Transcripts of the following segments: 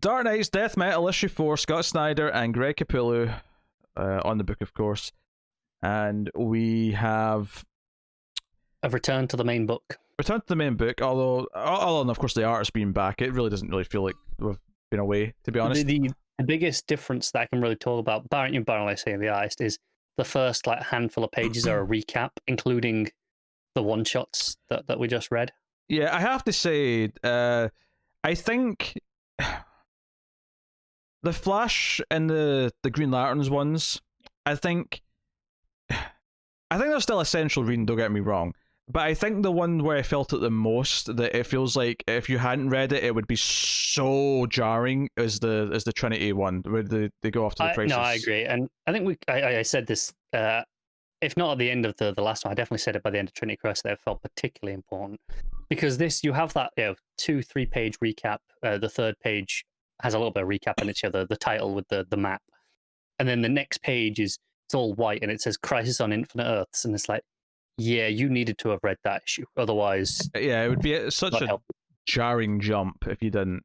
Dark Knight's Death Metal issue 4, Scott Snyder and Greg Capullo on the book, of course. And we have a return to the main book. Although of course the artist being back, it really doesn't really feel like we've been away, to be honest. The biggest difference that I can really talk about, barring like saying the artist, is the first like handful of pages are a recap, including the one shots that we just read. Yeah, I have to say, I think the Flash and the Green Lanterns ones, I think they're still essential reading, don't get me wrong. But I think the one where I felt it the most, that it feels like if you hadn't read it, it would be so jarring, is the Trinity one, where they go off to the crisis. No, I agree. And I think I said this, if not at the end of the last one, I definitely said it by the end of Trinity Crisis, that it felt particularly important. Because this, you have that 2-3 page recap. The third page has a little bit of recap in each other, the title with the map. And then the next page it's all white and it says Crisis on Infinite Earths. And it's like, yeah, you needed to have read that issue. Otherwise... Yeah, it would be such a jarring jump if you didn't.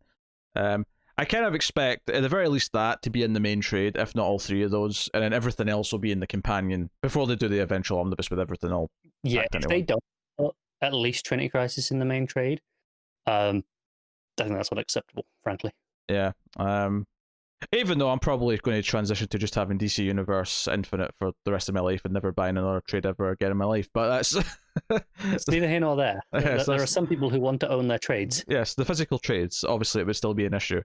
I kind of expect, at the very least, that to be in the main trade, if not all three of those, and then everything else will be in the companion, before they do the eventual omnibus with everything all. Yeah, if they don't put at least Trinity Crisis in the main trade, I think that's unacceptable, frankly. Yeah. Even though I'm probably going to transition to just having DC Universe Infinite for the rest of my life and never buying another trade ever again in my life, but that's... It's neither here nor there. Yes, there are some people who want to own their trades. Yes, the physical trades, obviously it would still be an issue.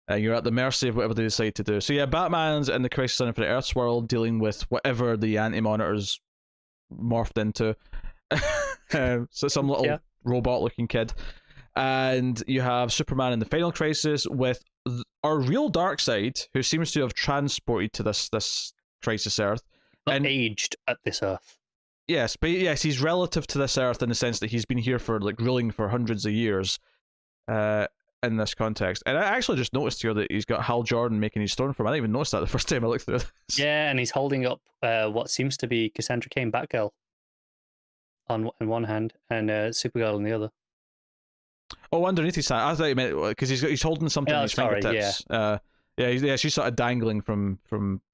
You're at the mercy of whatever they decide to do. So yeah, Batman's in the Crisis on Infinite Earths world, dealing with whatever the Anti-Monitors morphed into. So some little robot-looking kid. And you have Superman in the Final Crisis with our real Darkseid, who seems to have transported to this Crisis Earth. And aged at this Earth. Yes, but yes, he's relative to this Earth in the sense that he's been here for, like, ruling for hundreds of years in this context. And I actually just noticed here that he's got Hal Jordan making his Stormfront. I didn't even notice that the first time I looked through this. Yeah, and he's holding up what seems to be Cassandra Cain Batgirl in one hand and Supergirl in the other. Oh, underneath his hand. I thought you meant because he's holding something in his fingertips. She's sort of dangling from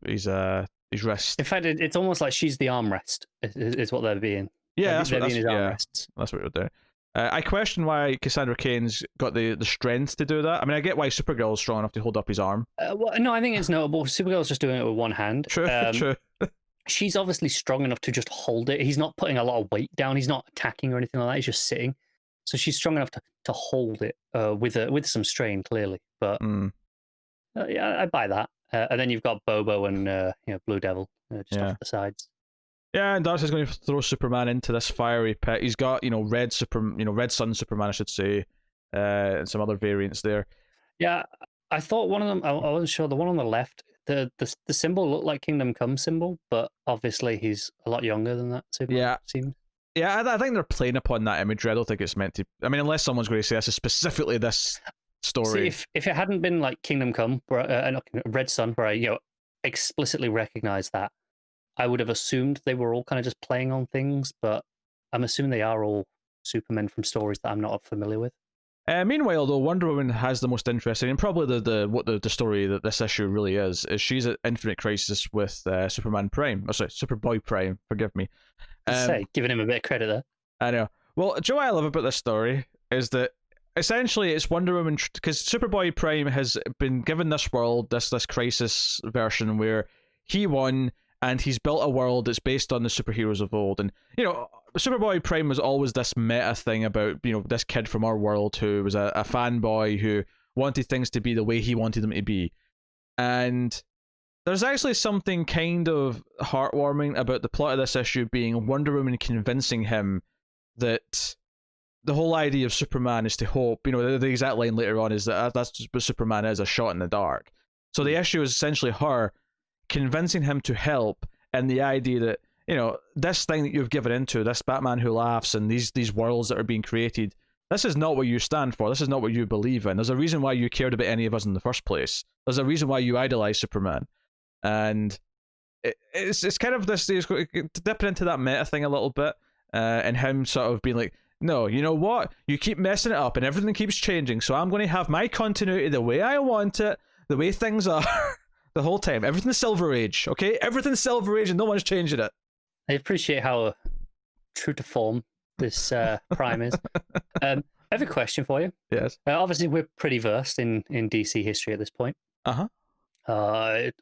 his wrist. In fact, it's almost like she's the armrest. Is what they're being. Yeah, that's what they're doing. I question why Cassandra Cain's got the strength to do that. I mean, I get why Supergirl is strong enough to hold up his arm. Well, no, I think it's notable. Supergirl's just doing it with one hand. True. She's obviously strong enough to just hold it. He's not putting a lot of weight down. He's not attacking or anything like that. He's just sitting. So she's strong enough to hold it with some strain, clearly. But yeah, I buy that. And then you've got Bobo and Blue Devil just off the sides. Yeah, and Darkseid's going to throw Superman into this fiery pit. He's got Red Sun Superman, I should say, and some other variants there. Yeah, I thought one of them. I wasn't sure. The one on the left, the symbol looked like Kingdom Come symbol, but obviously he's a lot younger than that. Superman, seems. Yeah, I think they're playing upon that imagery. I don't think it's meant to. I mean, unless someone's going to say this is specifically this story. See, if it hadn't been like Kingdom Come, Red Sun, where I explicitly recognize that, I would have assumed they were all kind of just playing on things. But I'm assuming they are all Supermen from stories that I'm not familiar with. Meanwhile, though, Wonder Woman has the most interesting, and probably the story that this issue really is she's at Infinite Crisis with Superman Prime. Oh, sorry, Superboy Prime. Forgive me. Giving him a bit of credit there. I know. Well, Joe, what I love about this story is that essentially it's Wonder Woman, because Superboy Prime has been given this world, this Crisis version where he won, and he's built a world that's based on the superheroes of old. And Superboy Prime was always this meta thing about this kid from our world who was a fanboy who wanted things to be the way he wanted them to be. And there's actually something kind of heartwarming about the plot of this issue being Wonder Woman convincing him that the whole idea of Superman is to hope. The exact line later on is that that's what Superman is, a shot in the dark. So the issue is essentially her convincing him to help, and the idea that this thing that you've given into, this Batman who laughs and these worlds that are being created, this is not what you stand for. This is not what you believe in. There's a reason why you cared about any of us in the first place. There's a reason why you idolize Superman. And it's kind of this, dipping into that meta thing a little bit, and him sort of being like, no, you know what? You keep messing it up and everything keeps changing, so I'm going to have my continuity the way I want it, the way things are, the whole time. Everything's Silver Age, okay? Everything's Silver Age and no one's changing it. I appreciate how true to form this Prime is. I have a question for you. Yes. Obviously, we're pretty versed in DC history at this point. Uh-huh.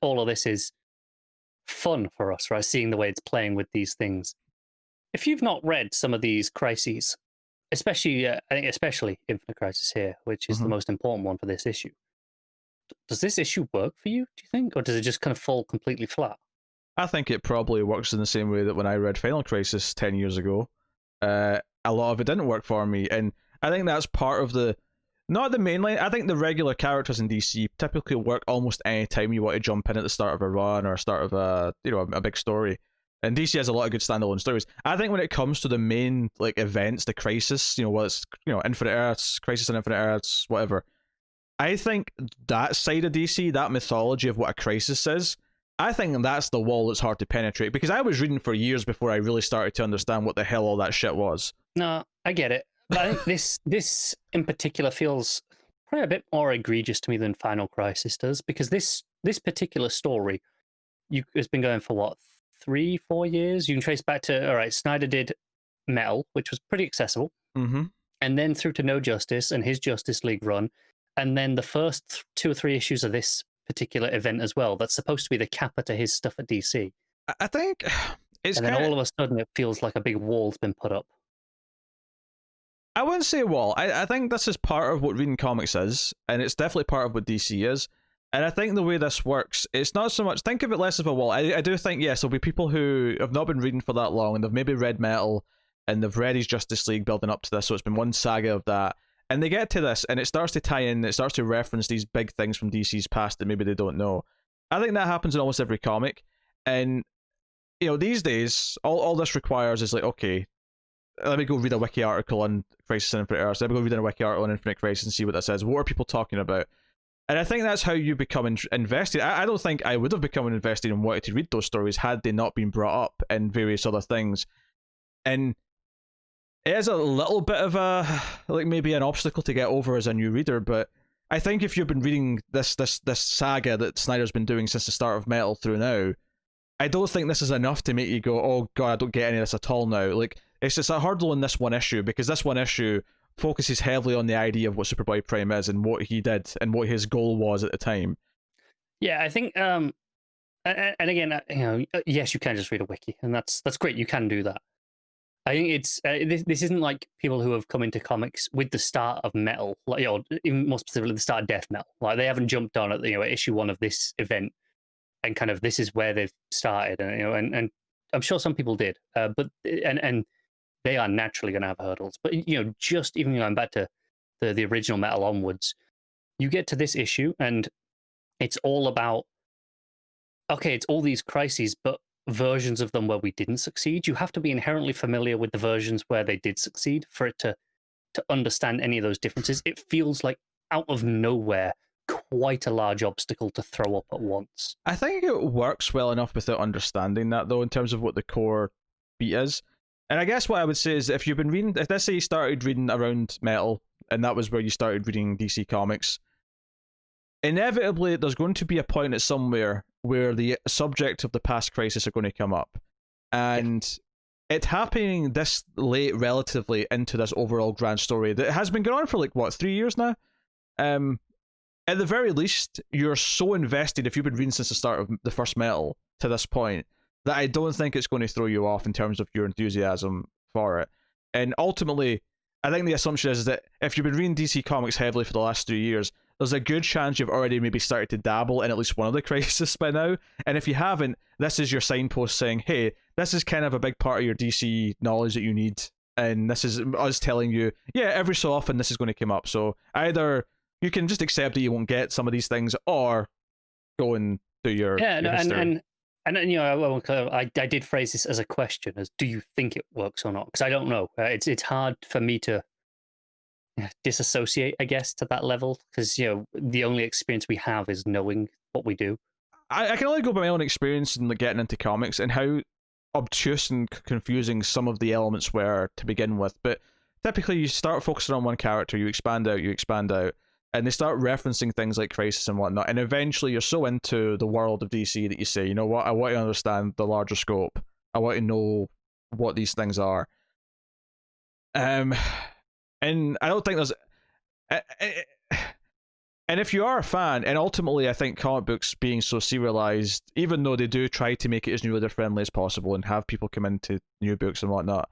All of this is fun for us, right? Seeing the way it's playing with these things. If you've not read some of these crises, especially, I think especially Infinite Crisis here, which is the most important one for this issue, does this issue work for you, do you think? Or does it just kind of fall completely flat? I think it probably works in the same way that when I read Final Crisis 10 years ago, a lot of it didn't work for me. And I think that's part of the, not the main line, I think the regular characters in DC typically work almost any time you want to jump in at the start of a run or start of a big story. And DC has a lot of good standalone stories. I think when it comes to the main like events, the crisis, whether it's Infinite Earths, Crisis on Infinite Earths, whatever. I think that side of DC, that mythology of what a crisis is, I think that's the wall that's hard to penetrate, because I was reading for years before I really started to understand what the hell all that shit was. No, I get it. But I think this in particular feels probably a bit more egregious to me than Final Crisis does, because this particular story, it's been going for what, 3-4 years? You can trace back to, all right, Snyder did Metal, which was pretty accessible, and then through to No Justice and his Justice League run, and then the first 2 or 3 issues of this particular event as well. That's supposed to be the capper to his stuff at DC. I think it's and then all of a sudden it feels like a big wall's been put up. I wouldn't say a wall. I think this is part of what reading comics is, and it's definitely part of what DC is. And I think the way this works, it's not so much, think of it less of a wall. I do think, yes, there'll be people who have not been reading for that long, and they've maybe read Metal, and they've read his Justice League building up to this, so it's been one saga of that. And they get to this, and it starts to tie in, it starts to reference these big things from DC's past that maybe they don't know. I think that happens in almost every comic. And, these days, all this requires is like, okay, let me go read a wiki article on Crisis on Infinite Earths. Let me go read a wiki article on Infinite Crisis and see what that says. What are people talking about? And I think that's how you become invested. I don't think I would have become invested and wanted to read those stories had they not been brought up in various other things. And it is a little bit of maybe an obstacle to get over as a new reader, but I think if you've been reading this saga that Snyder's been doing since the start of Metal through now, I don't think this is enough to make you go, oh god, I don't get any of this at all now. Like, it's just a hurdle in this one issue, because this one issue focuses heavily on the idea of what Superboy Prime is and what he did and what his goal was at the time. Yeah, I think, and again, yes, you can just read a wiki, and that's great. You can do that. I think it's this isn't like people who have come into comics with the start of Metal, like even more specifically the start of Death Metal. Like, they haven't jumped on at issue 1 of this event, and kind of this is where they've started, and and I'm sure some people did, but they are naturally going to have hurdles. But just even going back to the original Metal onwards, you get to this issue, and it's all about, okay, it's all these crises, but versions of them where we didn't succeed. You have to be inherently familiar with the versions where they did succeed for it to understand any of those differences. It feels like out of nowhere, quite a large obstacle to throw up at once. I think it works well enough without understanding that, though, in terms of what the core beat is. And I guess what I would say is, if you've been reading, if let's say you started reading around Metal, and that was where you started reading DC Comics, inevitably there's going to be a point at somewhere where the subject of the past crisis are going to come up. And it happening this late relatively into this overall grand story that has been going on for 3 years now. At the very least, you're so invested, if you've been reading since the start of the first Metal to this point, that I don't think it's going to throw you off in terms of your enthusiasm for it. And ultimately, I think the assumption is that if you've been reading DC Comics heavily for the last 3 years, there's a good chance you've already maybe started to dabble in at least one of the crises by now. And if you haven't, this is your signpost saying, hey, this is kind of a big part of your DC knowledge that you need. And this is us telling you, yeah, every so often this is going to come up. So either you can just accept that you won't get some of these things, or go and do your history. I did phrase this as a question, as do you think it works or not? Because I don't know. It's hard for me to disassociate, I guess, to that level, because the only experience we have is knowing what we do. I can only go by my own experience in getting into comics and how obtuse and confusing some of the elements were to begin with. But typically you start focusing on one character, you expand out, and they start referencing things like Crisis and whatnot, and eventually you're so into the world of DC that you say, you know what, I want to understand the larger scope. I want to know what these things are. And I don't think there's... And if you are a fan, and ultimately I think comic books being so serialized, even though they do try to make it as new reader friendly as possible and have people come into new books and whatnot,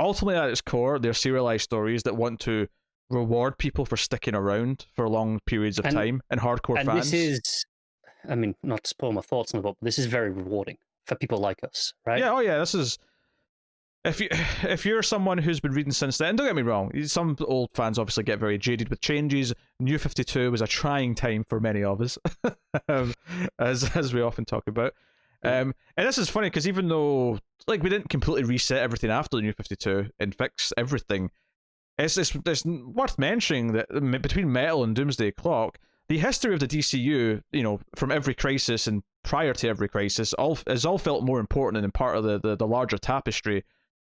ultimately at its core, they're serialized stories that want to reward people for sticking around for long periods of time, and hardcore and fans. This is, I mean, not to spoil my thoughts on the book, but this is very rewarding for people like us, right? Yeah, oh yeah, this is... If you're someone who's been reading since then, don't get me wrong, some old fans obviously get very jaded with changes. New 52 was a trying time for many of us, as we often talk about. And this is funny because even though like we didn't completely reset everything after the New 52 and fix everything, it's worth mentioning that between Metal and Doomsday Clock, the history of the DCU, you know, from every crisis and prior to every crisis, has all felt more important and part of the larger tapestry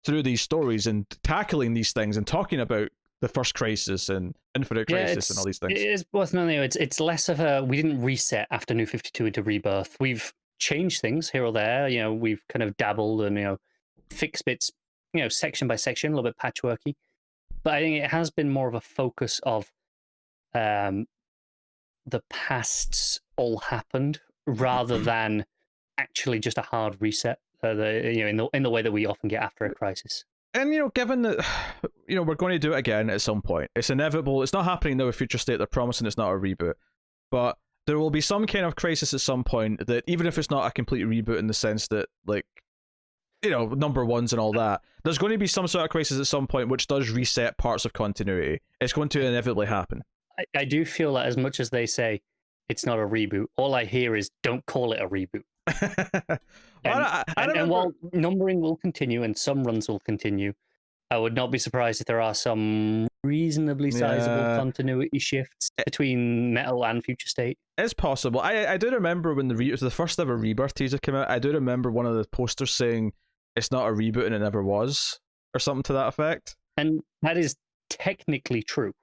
through these stories and tackling these things and talking about the first crisis and Infinite Crisis and all these things. It is worth noting, it's less of a, we didn't reset after New 52 into Rebirth. We've changed things here or there, you know, we've kind of dabbled and, you know, fixed bits, you know, section by section, a little bit patchworky. But I think it has been more of a focus of the pasts all happened rather than actually just a hard reset. You know, in the way that we often get after a crisis. And, you know, given that, you know, we're going to do it again at some point, it's inevitable. It's not happening now with Future State. They're promising it's not a reboot. But there will be some kind of crisis at some point that, even if it's not a complete reboot in the sense that, like, you know, number ones and all that, there's going to be some sort of crisis at some point which does reset parts of continuity. It's going to inevitably happen. I do feel that as much as they say it's not a reboot, all I hear is don't call it a reboot. And while numbering will continue and some runs will continue, I would not be surprised if there are some reasonably sizable continuity shifts between Metal and Future State. It's possible. I do remember when it was the first ever Rebirth teaser came out, I do remember one of the posters saying it's not a reboot and it never was, or something to that effect. And that is technically true.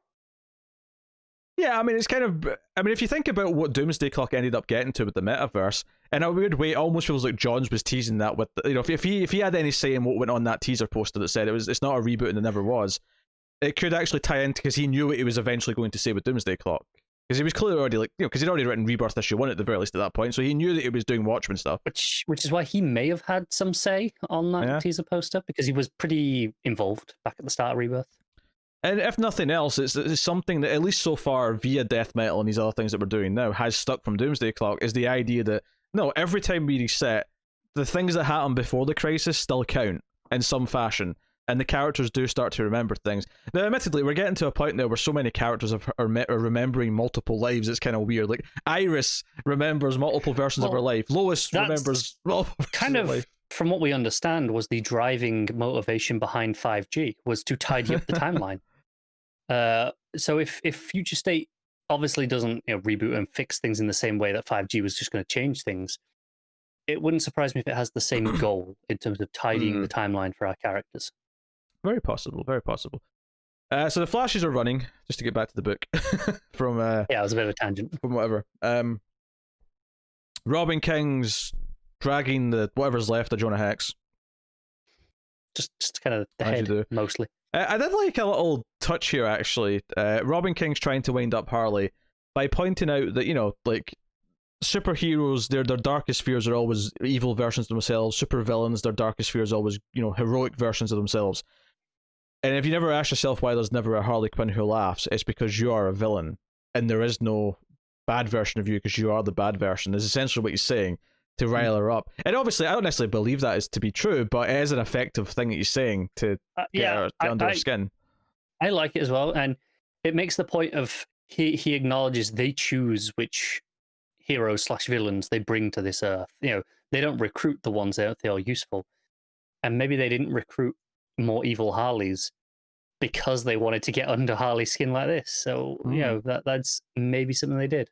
Yeah, I mean, it's kind of... I mean, if you think about what Doomsday Clock ended up getting to with the metaverse, in a weird way, it almost feels like Johns was teasing that with... You know, if he had any say in what went on that teaser poster that said it's not a reboot and it never was, it could actually tie in because he knew what he was eventually going to say with Doomsday Clock. Because he was clearly already, like... You know, because he'd already written Rebirth issue 1 at the very least at that point, so he knew that he was doing Watchmen stuff. Which is why he may have had some say on that teaser poster, because he was pretty involved back at the start of Rebirth. And if nothing else, it's something that, at least so far, via death metal and these other things that we're doing now, has stuck from Doomsday Clock, is the idea that, no, every time we reset, the things that happened before the crisis still count in some fashion, and the characters do start to remember things. Now, admittedly, we're getting to a point now where so many characters are remembering multiple lives, it's kind of weird. Like, Iris remembers multiple versions of her life. Lois remembers multiple versions of life. From what we understand, was the driving motivation behind 5G, was to tidy up the timeline. So if Future State obviously doesn't, you know, reboot and fix things in the same way that 5G was just going to change things, it wouldn't surprise me if it has the same goal in terms of tidying the timeline for our characters. Very possible, very possible. So the flashes are running, just to get back to the book. From yeah, it was a bit of a tangent. From whatever. Robin King's dragging the whatever's left of Jonah Hex. Just kind of the head, mostly. I did like a little touch here, actually. Robin King's trying to wind up Harley by pointing out that, you know, like, superheroes, their darkest fears are always evil versions of themselves. Supervillains, their darkest fears are always, you know, heroic versions of themselves. And if you never ask yourself why there's never a Harley Quinn who laughs, it's because you are a villain, and there is no bad version of you because you are the bad version. Is essentially what he's saying to rile her up. And obviously, I don't necessarily believe that is to be true, but it is an effective thing that he's saying to get her under her skin. I like it as well, and it makes the point of he acknowledges they choose which heroes / villains they bring to this earth. You know, they don't recruit the ones that they are useful, and maybe they didn't recruit more evil Harleys because they wanted to get under Harley's skin like this. So you know, that's maybe something they did.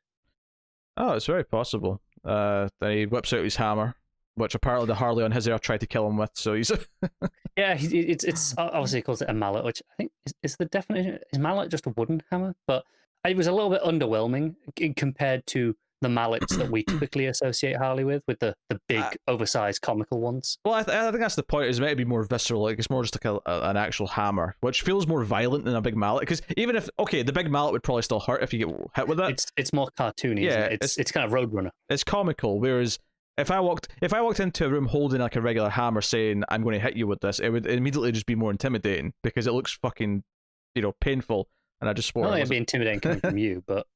Oh, it's very possible. Then he whips out his hammer, which apparently the Harley on his earth tried to kill him with, so he's... Yeah, it's obviously he calls it a mallet, which I think is the definition. Is mallet just a wooden hammer? But it was a little bit underwhelming compared to the mallets that we typically associate Harley with the Uh, big, oversized, comical ones. Well, I think that's the point. Is meant to be more visceral. Like it's more just like an actual hammer, which feels more violent than a big mallet. Because even if the big mallet would probably still hurt if you get hit with it. It's more cartoony. Yeah, isn't it? It's kind of Roadrunner. It's comical. Whereas if I walked into a room holding like a regular hammer, saying I'm going to hit you with this, it would immediately just be more intimidating because it looks fucking, painful. And I just swore. Not only it'd be intimidating coming from you, but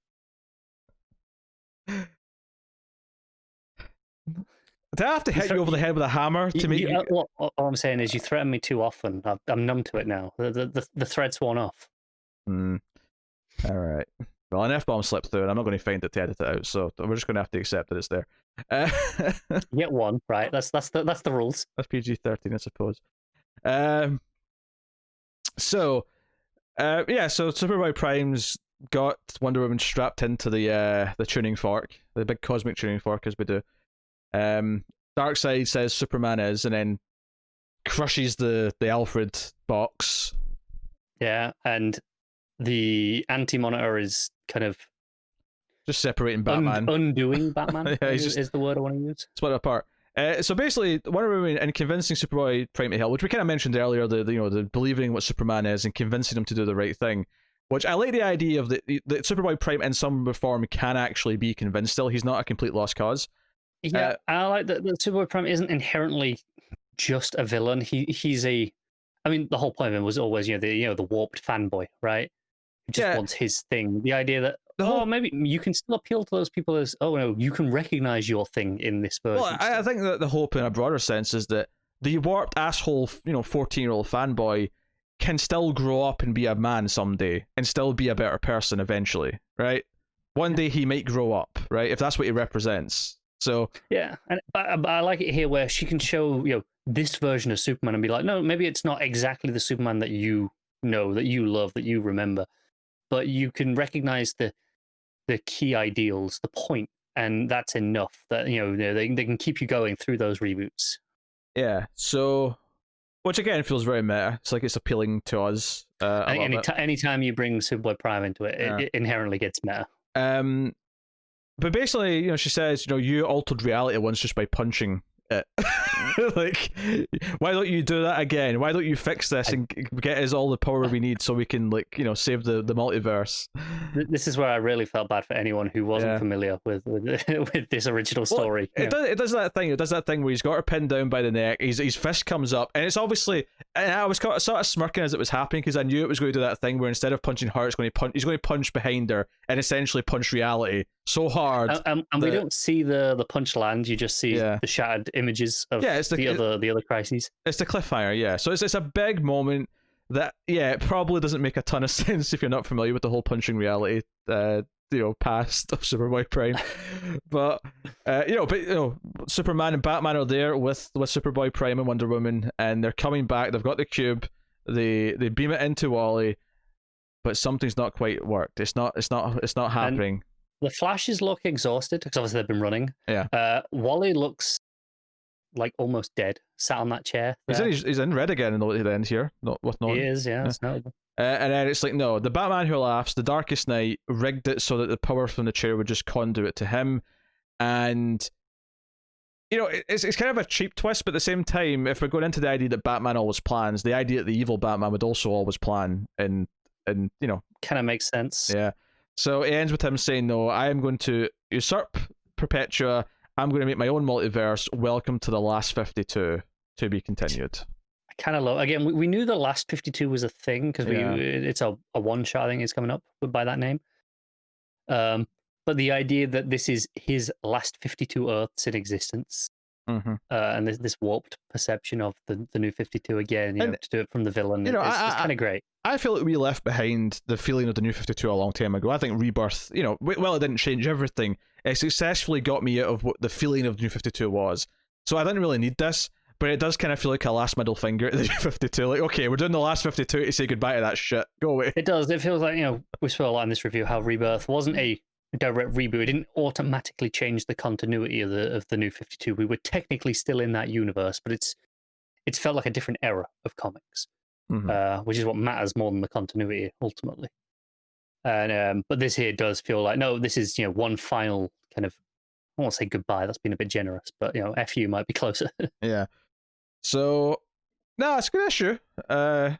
do I have to hit you over the head with a hammer to make you? All I'm saying is you threaten me too often. I'm numb to it now. The thread's worn off. All right. Well, an F-bomb slipped through, and I'm not going to find it to edit it out, so we're just going to have to accept that it's there. You get one, right? That's the rules. That's PG-13, I suppose. So Superboy Prime's got Wonder Woman strapped into the tuning fork, the big cosmic tuning fork, as we do. Darkseid says Superman is, and then crushes the Alfred box. Yeah, and the Anti-Monitor is kind of just separating Batman, undoing Batman. Yeah, is the word I want to use. Split it apart. So basically, Wonder Woman and convincing Superboy Prime to help, which we kind of mentioned earlier, the believing what Superman is and convincing him to do the right thing. Which I like the idea of the Superboy Prime in some form can actually be convinced. Still, he's not a complete lost cause. Yeah, I like that Superboy Prime isn't inherently just a villain. He's a, I mean, the whole point of him was always the warped fanboy, right? Who just wants his thing. The idea that maybe you can still appeal to those people as you can recognize your thing in this version. Well, I think that the hope in a broader sense is that the warped asshole 14-year-old fanboy can still grow up and be a man someday and still be a better person eventually, right? One day he might grow up, right? If that's what he represents. So yeah, but I like it here where she can show this version of Superman and be like, no, maybe it's not exactly the Superman that you know, that you love, that you remember, but you can recognize the key ideals, the point, and that's enough. That they can keep you going through those reboots. Yeah. So, which again feels very meta. It's like it's appealing to us. I think anytime you bring Superboy Prime into it, it inherently gets meta. But basically, she says, you altered reality once just by punching it. Like, why don't you do that again? Why don't you fix this and get us all the power we need so we can, save the multiverse? This is where I really felt bad for anyone who wasn't familiar with this original story. Well, it does that thing. It does that thing where he's got her pinned down by the neck. His fist comes up, and it's obviously. And I was sort of smirking as it was happening because I knew it was going to do that thing where instead of punching her, he's going to punch behind her and essentially punch reality so hard. And we don't see the punch land. You just see the shattered images of the other crises. It's the cliffhanger, yeah. So it's a big moment that it probably doesn't make a ton of sense if you're not familiar with the whole punching reality past of Superboy Prime. But Superman and Batman are there with Superboy Prime and Wonder Woman, and they're coming back. They've got the cube. They beam it into Wally, but something's not quite worked. It's not happening. And the Flashes look exhausted because obviously they've been running. Yeah. Wally looks like almost dead, sat on that chair. He's in red again in the end here. He is, yeah. It's notable. And then it's like, no, the Batman Who Laughs, the Darkest Night, rigged it so that the power from the chair would just conduit to him. And, it's kind of a cheap twist, but at the same time, if we're going into the idea that Batman always plans, the idea that the evil Batman would also always plan, and kind of makes sense. Yeah. So it ends with him saying, no, I am going to usurp Perpetua. I'm going to make my own multiverse. Welcome to the last 52, to be continued. I kind of love. Again, we knew the last 52 was a thing because it's a one shot. I think is coming up by that name. But the idea that this is his last 52 Earths in existence, and this warped perception of the new 52 again, to do it from the villain, it's kind of great. I feel like we left behind the feeling of the new 52 a long time ago. I think Rebirth, well, it didn't change everything. It successfully got me out of what the feeling of the new 52 was. So I didn't really need this, but it does kind of feel like a last middle finger at the new 52. Like, okay, we're doing the last 52 to say goodbye to that shit. Go away. It does. It feels like, we spoke a lot in this review how Rebirth wasn't a direct reboot. It didn't automatically change the continuity of the new 52. We were technically still in that universe, but it's felt like a different era of comics, which is what matters more than the continuity ultimately. And but this here does feel like, no, this is, one final kind of, I won't say goodbye, that's been a bit generous, but F you might be closer. Yeah. So no, it's a good issue. I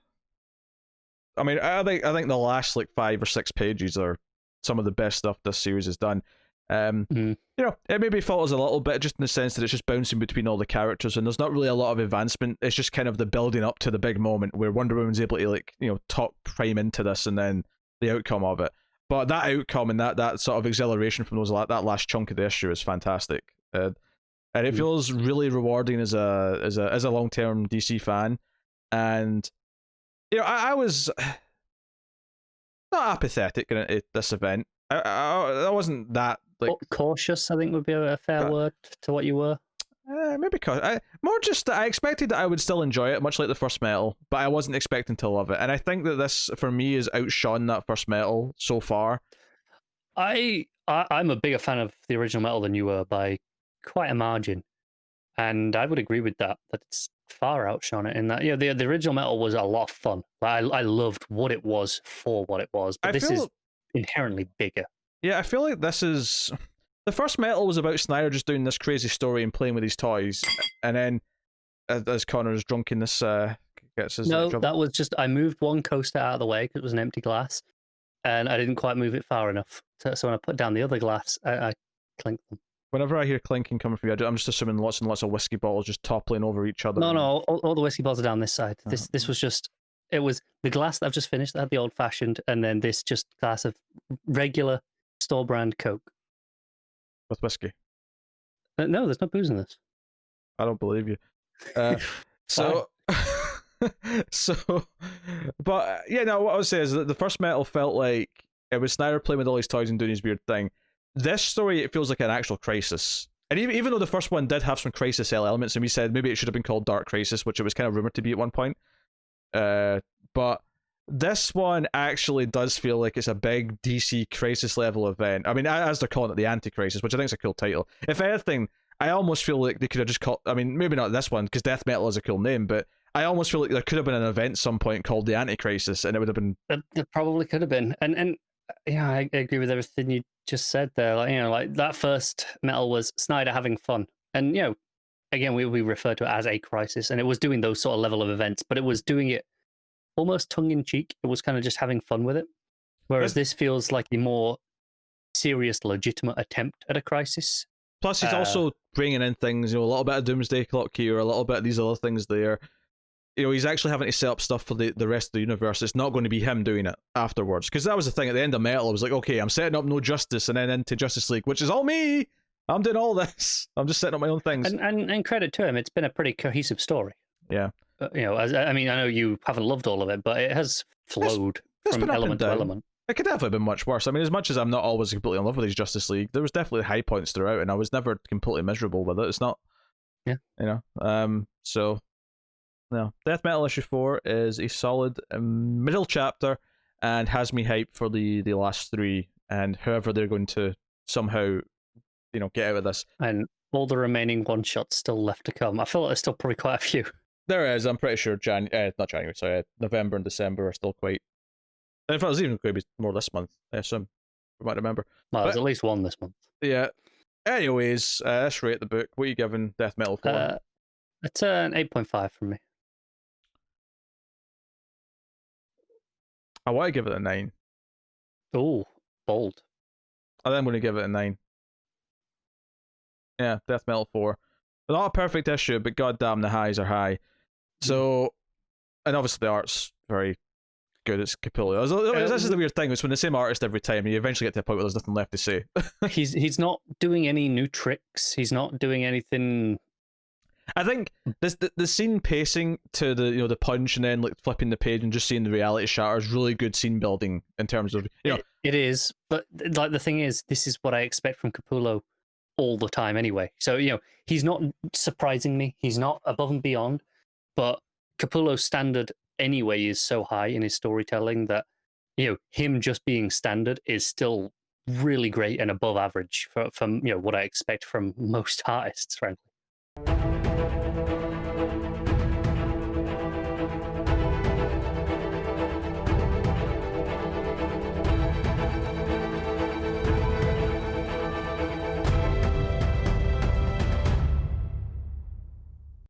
mean, I think the last like 5 or 6 pages are some of the best stuff this series has done. It maybe falters a little bit just in the sense that it's just bouncing between all the characters and there's not really a lot of advancement. It's just kind of the building up to the big moment where Wonder Woman's able to talk Prime into this and then the outcome of it. But that outcome and that sort of exhilaration from that last chunk of the issue is fantastic. And it feels really rewarding as a long-term DC fan. And I was not apathetic at this event. I wasn't that cautious, I think would be a fair word to what you were. Maybe more just that I expected that I would still enjoy it, much like the first Metal, but I wasn't expecting to love it. And I think that this, for me, has outshone that first Metal so far. I'm a bigger fan of the original Metal than you were by quite a margin, and I would agree with that it's far outshone it in that. The original Metal was a lot of fun. I loved what it was for what it was, but this is inherently bigger. Yeah, I feel like this is... The first Metal was about Snyder just doing this crazy story and playing with his toys, and then as Connor's drunkenness gets his... No, that was just... I moved one coaster out of the way because it was an empty glass, and I didn't quite move it far enough. So when I put down the other glass, I clinked them. Whenever I hear clinking coming from you, I'm just assuming lots and lots of whiskey bottles just toppling over each other. No, all the whiskey bottles are down this side. This was just... It was the glass that I've just finished that had the old-fashioned, and then this just glass of regular store-brand Coke. With whiskey? No, there's no booze in this. I don't believe you. So... But, what I would say is that the first Metal felt like it was Snyder playing with all his toys and doing his weird thing. This story, it feels like an actual crisis. And even though the first one did have some crisis elements, and we said maybe it should have been called Dark Crisis, which it was kind of rumored to be at one point. But this one actually does feel like it's a big DC crisis level event. I mean, as they're calling it, the Anti-Crisis, which I think is a cool title. If anything, I almost feel like they could have just called... I mean, maybe not this one, because Death Metal is a cool name, but I almost feel like there could have been an event at some point called the Anti-Crisis, and it would have been... There probably could have been. And I agree with everything you just said there. Like that first Metal was Snyder having fun. And, again, we refer to it as a crisis, and it was doing those sort of level of events, but it was doing it almost tongue-in-cheek. It was kind of just having fun with it. Whereas this feels like the more serious, legitimate attempt at a crisis. Plus, he's also bringing in things, a little bit of Doomsday Clock here, a little bit of these other things there. He's actually having to set up stuff for the rest of the universe. It's not going to be him doing it afterwards. Because that was the thing at the end of Metal. I was like, okay, I'm setting up No Justice and then into Justice League, which is all me. I'm doing all this. I'm just setting up my own things. And credit to him, it's been a pretty cohesive story. Yeah. I know you haven't loved all of it, but it has flowed from element to element. It could definitely have been much worse. I mean, as much as I'm not always completely in love with his Justice League, there was definitely high points throughout, and I was never completely miserable with it. It's not... Yeah. So... No. Death Metal issue 4 is a solid middle chapter and has me hyped for the last 3, and however they're going to somehow, get out of this. And all the remaining one-shots still left to come. I feel like there's still probably quite a few. There is. I'm pretty sure November and December are still quite... In fact, there's even going to be more this month, I assume. I might remember. Well, there's at least one this month. Yeah. Anyways, let's rate the book. What are you giving Death Metal 4? It's an 8.5 from me. I want to give it a 9. Oh, bold. I think I'm going to give it a 9. Yeah, Death Metal 4. Not a perfect issue, but goddamn, the highs are high. So, and obviously the art's very good. It's Capullo. This is the weird thing. It's when the same artist every time, and you eventually get to a point where there's nothing left to say. He's not doing any new tricks. He's not doing anything... I think the scene pacing to the punch and then like flipping the page and just seeing the reality shatter is really good scene building in terms of It is, but like the thing is, this is what I expect from Capullo all the time anyway. So he's not surprising me. He's not above and beyond, but Capullo's standard anyway is so high in his storytelling that him just being standard is still really great and above average from what I expect from most artists, frankly.